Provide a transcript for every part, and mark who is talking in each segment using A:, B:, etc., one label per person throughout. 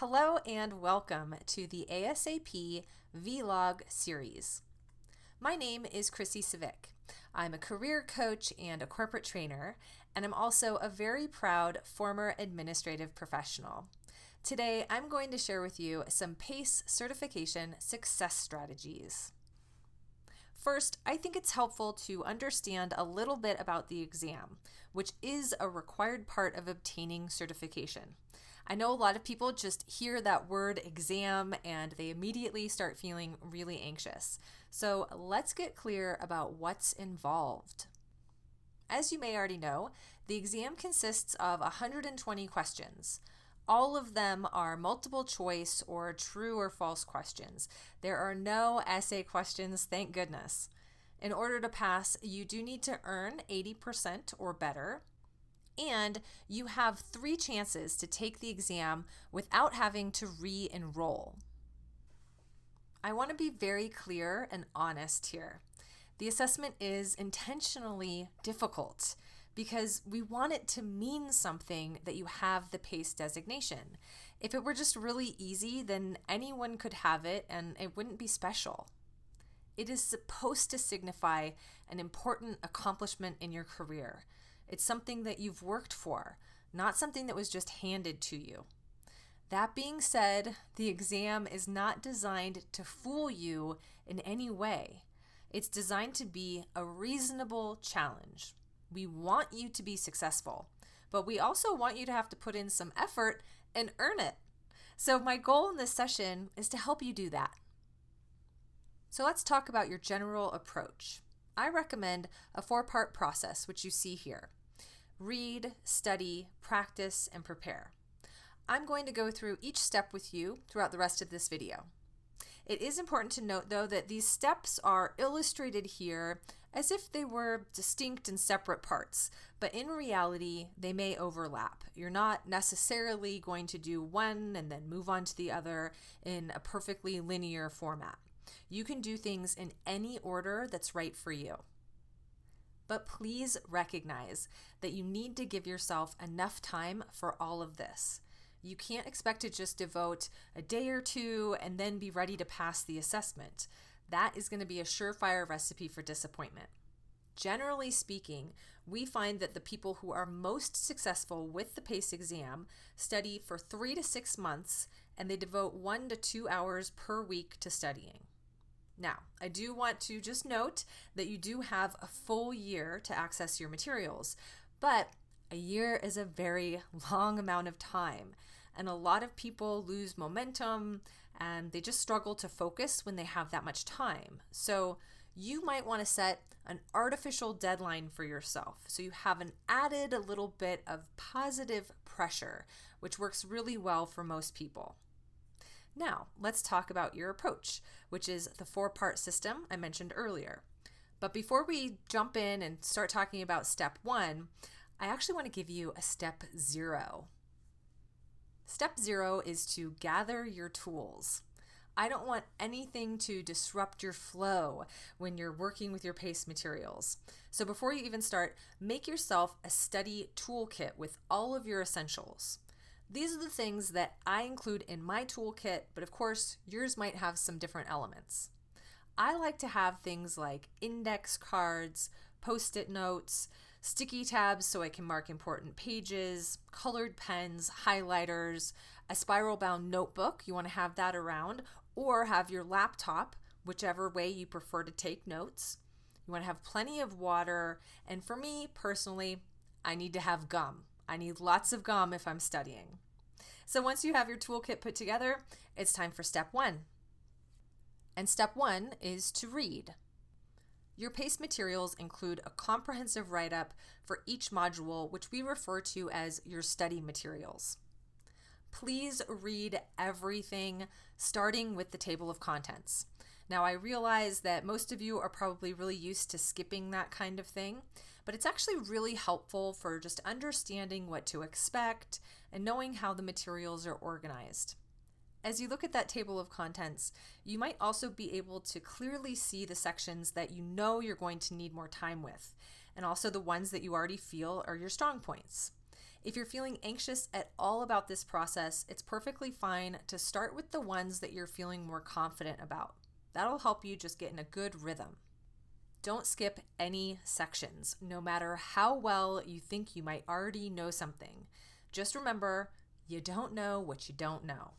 A: Hello and welcome to the ASAP Vlog series. My name is Chrissy Scivicque. I'm a career coach and a corporate trainer, and I'm also a very proud former administrative professional. Today, I'm going to share with you some PACE certification success strategies. First, I think it's helpful to understand a little bit about the exam, which is a required part of obtaining certification. I know a lot of people just hear that word exam and they immediately start feeling really anxious. So let's get clear about what's involved. As you may already know, the exam consists of 120 questions. All of them are multiple choice or true or false questions. There are no essay questions, thank goodness. In order to pass, you do need to earn 80% or better, and you have 3 chances to take the exam without having to re-enroll. I want to be very clear and honest here. The assessment is intentionally difficult because we want it to mean something that you have the PACE designation. If it were just really easy, then anyone could have it and it wouldn't be special. It is supposed to signify an important accomplishment in your career. It's something that you've worked for, not something that was just handed to you. That being said, the exam is not designed to fool you in any way. It's designed to be a reasonable challenge. We want you to be successful, but we also want you to have to put in some effort and earn it. So my goal in this session is to help you do that. So let's talk about your general approach. I recommend a 4-part process, which you see here. Read, study, practice, and prepare. I'm going to go through each step with you throughout the rest of this video. It is important to note, though, that these steps are illustrated here as if they were distinct and separate parts, but in reality, they may overlap. You're not necessarily going to do one and then move on to the other in a perfectly linear format. You can do things in any order that's right for you. But please recognize that you need to give yourself enough time for all of this. You can't expect to just devote a day or two and then be ready to pass the assessment. That is going to be a surefire recipe for disappointment. Generally speaking, we find that the people who are most successful with the PACE exam study for 3 to 6 months, and they devote 1 to 2 hours per week to studying. Now, I do want to just note that you do have a full year to access your materials, but a year is a very long amount of time, and a lot of people lose momentum and they just struggle to focus when they have that much time. So you might want to set an artificial deadline for yourself so you have an added a little bit of positive pressure, which works really well for most people. Now, let's talk about your approach, which is the 4-part system I mentioned earlier. But before we jump in and start talking about step 1, I actually want to give you a step 0. Step 0 is to gather your tools. I don't want anything to disrupt your flow when you're working with your PACE materials. So before you even start, make yourself a study toolkit with all of your essentials. These are the things that I include in my toolkit, but of course, yours might have some different elements. I like to have things like index cards, post-it notes, sticky tabs so I can mark important pages, colored pens, highlighters, a spiral-bound notebook, you want to have that around, or have your laptop, whichever way you prefer to take notes. You want to have plenty of water, and for me, personally, I need to have gum. I need lots of gum if I'm studying. So once you have your toolkit put together, it's time for step 1. And step 1 is to read. Your PACE materials include a comprehensive write-up for each module, which we refer to as your study materials. Please read everything, starting with the table of contents. Now, I realize that most of you are probably really used to skipping that kind of thing, but it's actually really helpful for just understanding what to expect and knowing how the materials are organized. As you look at that table of contents, you might also be able to clearly see the sections that you know you're going to need more time with, and also the ones that you already feel are your strong points. If you're feeling anxious at all about this process, it's perfectly fine to start with the ones that you're feeling more confident about. That'll help you just get in a good rhythm. Don't skip any sections, no matter how well you think you might already know something. Just remember, you don't know what you don't know.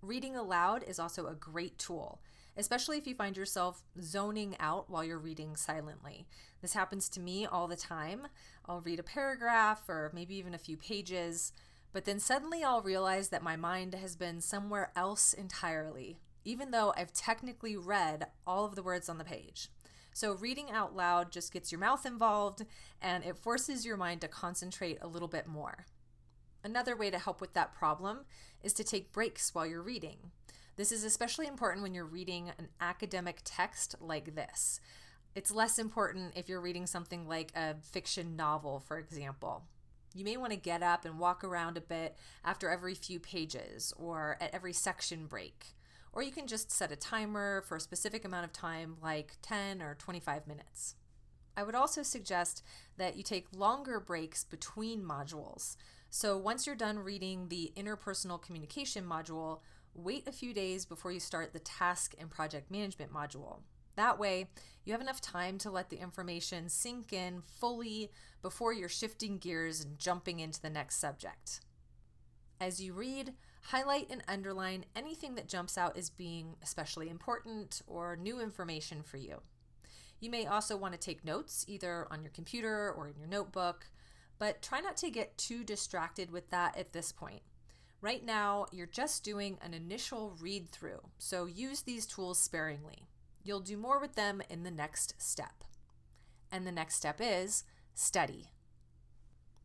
A: Reading aloud is also a great tool, especially if you find yourself zoning out while you're reading silently. This happens to me all the time. I'll read a paragraph or maybe even a few pages, but then suddenly I'll realize that my mind has been somewhere else entirely, even though I've technically read all of the words on the page. So reading out loud just gets your mouth involved and it forces your mind to concentrate a little bit more. Another way to help with that problem is to take breaks while you're reading. This is especially important when you're reading an academic text like this. It's less important if you're reading something like a fiction novel, for example. You may want to get up and walk around a bit after every few pages or at every section break. Or you can just set a timer for a specific amount of time, like 10 or 25 minutes. I would also suggest that you take longer breaks between modules. So once you're done reading the interpersonal communication module, wait a few days before you start the task and project management module. That way, you have enough time to let the information sink in fully before you're shifting gears and jumping into the next subject. As you read, highlight and underline anything that jumps out as being especially important or new information for you. You may also want to take notes either on your computer or in your notebook, but try not to get too distracted with that at this point. Right now, you're just doing an initial read through, so use these tools sparingly. You'll do more with them in the next step. And the next step is study.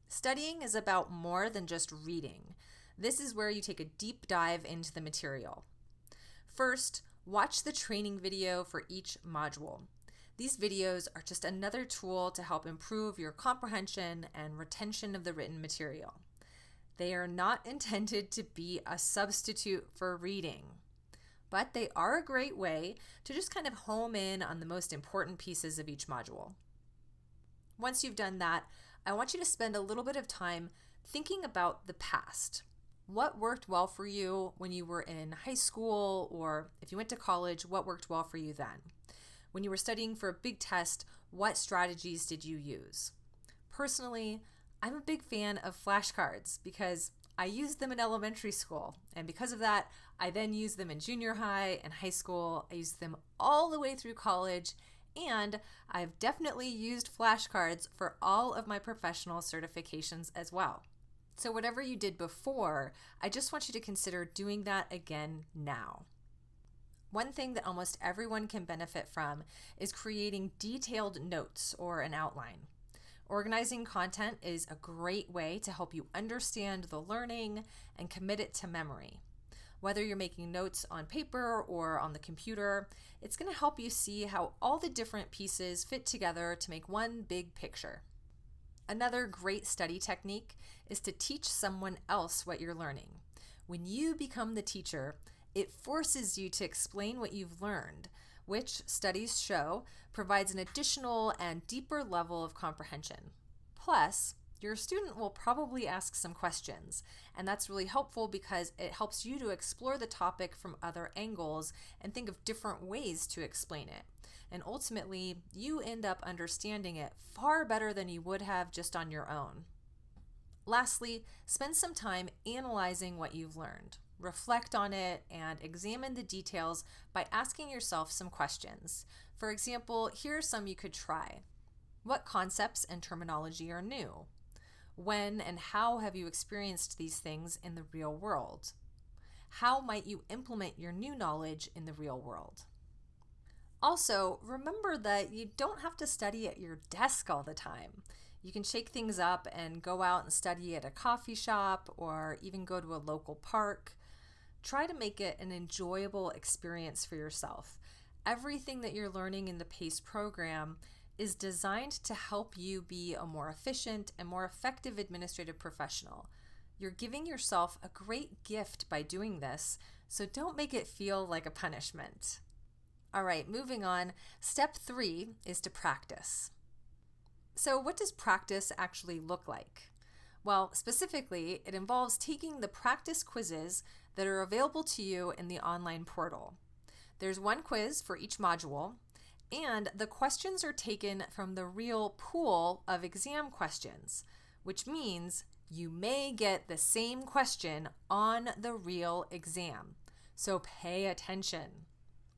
A: Studying is about more than just reading. This is where you take a deep dive into the material. First, watch the training video for each module. These videos are just another tool to help improve your comprehension and retention of the written material. They are not intended to be a substitute for reading, but they are a great way to just kind of home in on the most important pieces of each module. Once you've done that, I want you to spend a little bit of time thinking about the past. What worked well for you when you were in high school, or if you went to college, what worked well for you then? When you were studying for a big test, what strategies did you use? Personally, I'm a big fan of flashcards because I used them in elementary school, and because of that, I then used them in junior high and high school. I used them all the way through college, and I've definitely used flashcards for all of my professional certifications as well. So whatever you did before, I just want you to consider doing that again now. One thing that almost everyone can benefit from is creating detailed notes or an outline. Organizing content is a great way to help you understand the learning and commit it to memory. Whether you're making notes on paper or on the computer, it's going to help you see how all the different pieces fit together to make one big picture. Another great study technique is to teach someone else what you're learning. When you become the teacher, it forces you to explain what you've learned, which studies show provides an additional and deeper level of comprehension. Plus, your student will probably ask some questions, and that's really helpful because it helps you to explore the topic from other angles and think of different ways to explain it. And ultimately, you end up understanding it far better than you would have just on your own. Lastly, spend some time analyzing what you've learned. Reflect on it and examine the details by asking yourself some questions. For example, here are some you could try. What concepts and terminology are new? When and how have you experienced these things in the real world? How might you implement your new knowledge in the real world? Also, remember that you don't have to study at your desk all the time. You can shake things up and go out and study at a coffee shop or even go to a local park. Try to make it an enjoyable experience for yourself. Everything that you're learning in the PACE program is designed to help you be a more efficient and more effective administrative professional. You're giving yourself a great gift by doing this, so don't make it feel like a punishment. All right, moving on. Step 3 is to practice. So what does practice actually look like? Well, specifically, it involves taking the practice quizzes that are available to you in the online portal. There's one quiz for each module, and the questions are taken from the real pool of exam questions, which means you may get the same question on the real exam. So pay attention.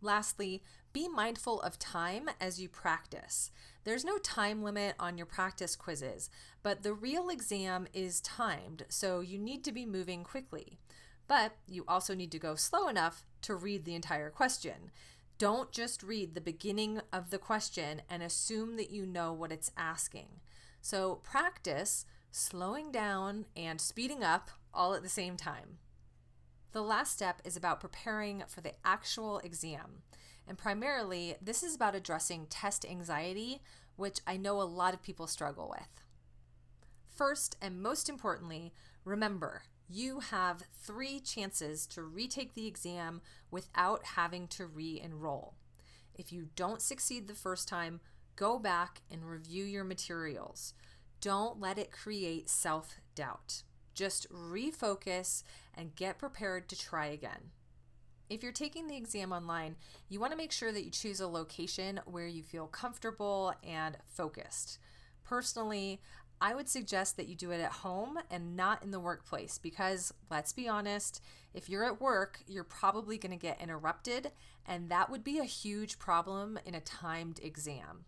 A: Lastly, be mindful of time as you practice. There's no time limit on your practice quizzes, but the real exam is timed, so you need to be moving quickly. But you also need to go slow enough to read the entire question. Don't just read the beginning of the question and assume that you know what it's asking. So practice slowing down and speeding up all at the same time. The last step is about preparing for the actual exam. And primarily, this is about addressing test anxiety, which I know a lot of people struggle with. First, and most importantly, remember, you have 3 chances to retake the exam without having to re-enroll. If you don't succeed the first time, go back and review your materials. Don't let it create self-doubt. Just refocus and get prepared to try again. If you're taking the exam online, you want to make sure that you choose a location where you feel comfortable and focused. Personally, I would suggest that you do it at home and not in the workplace because, let's be honest, if you're at work, you're probably going to get interrupted, and that would be a huge problem in a timed exam.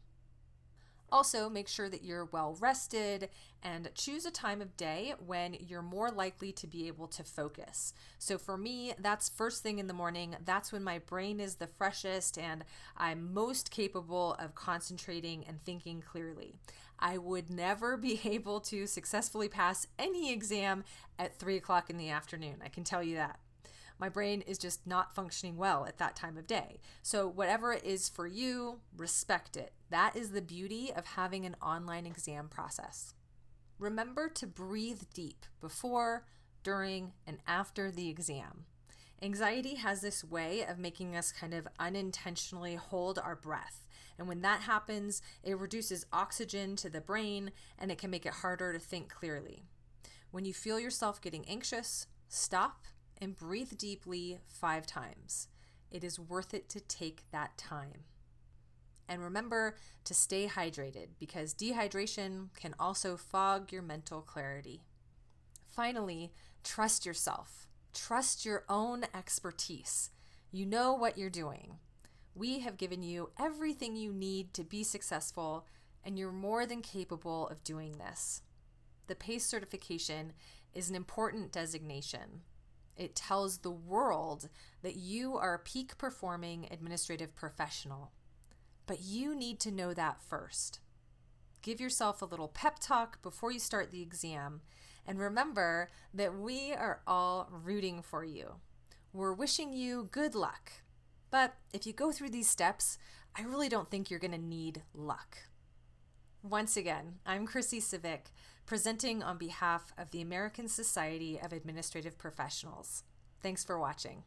A: Also, make sure that you're well rested and choose a time of day when you're more likely to be able to focus. So for me, that's first thing in the morning. That's when my brain is the freshest and I'm most capable of concentrating and thinking clearly. I would never be able to successfully pass any exam at 3 o'clock in the afternoon. I can tell you that. My brain is just not functioning well at that time of day. So whatever it is for you, respect it. That is the beauty of having an online exam process. Remember to breathe deep before, during, and after the exam. Anxiety has this way of making us kind of unintentionally hold our breath. And when that happens, it reduces oxygen to the brain and it can make it harder to think clearly. When you feel yourself getting anxious, stop and breathe deeply 5 times. It is worth it to take that time. And remember to stay hydrated because dehydration can also fog your mental clarity. Finally, trust yourself. Trust your own expertise. You know what you're doing. We have given you everything you need to be successful, and you're more than capable of doing this. The PACE certification is an important designation. It tells the world that you are a peak performing administrative professional. But you need to know that first. Give yourself a little pep talk before you start the exam, and remember that we are all rooting for you. We're wishing you good luck. But if you go through these steps, I really don't think you're going to need luck. Once again, I'm Chrissy Scivicque, presenting on behalf of the American Society of Administrative Professionals. Thanks for watching.